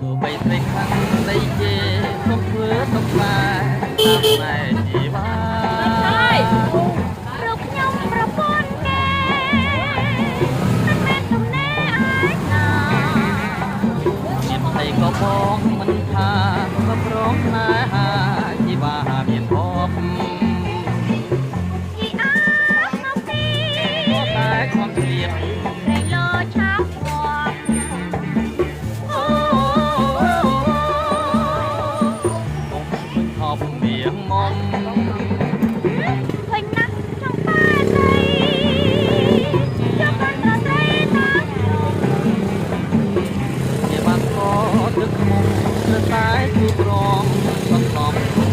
ទោះបីស្រីខាងស្ដីជេរសូមធ្វើទុកខ្លាចតាមណែជីវ៉ារូបខ្ញុំប្រពន្ធគេមិនមែនទំនេរអាចណាមានស្ដីក៏បងមិនថាក៏ព្រមស្នេហាជីវ៉ាមានអបពីអើមកពីក៏តែខំឆ្លៀតរែងលោឆាប់ងាប់អូខំវាងមុំឃើញណាស់ចង់បែរស្រីយកបានប្រស្រីតាមជាបានក៏ទឹកមុំលើតែគូក្រំសំឡំ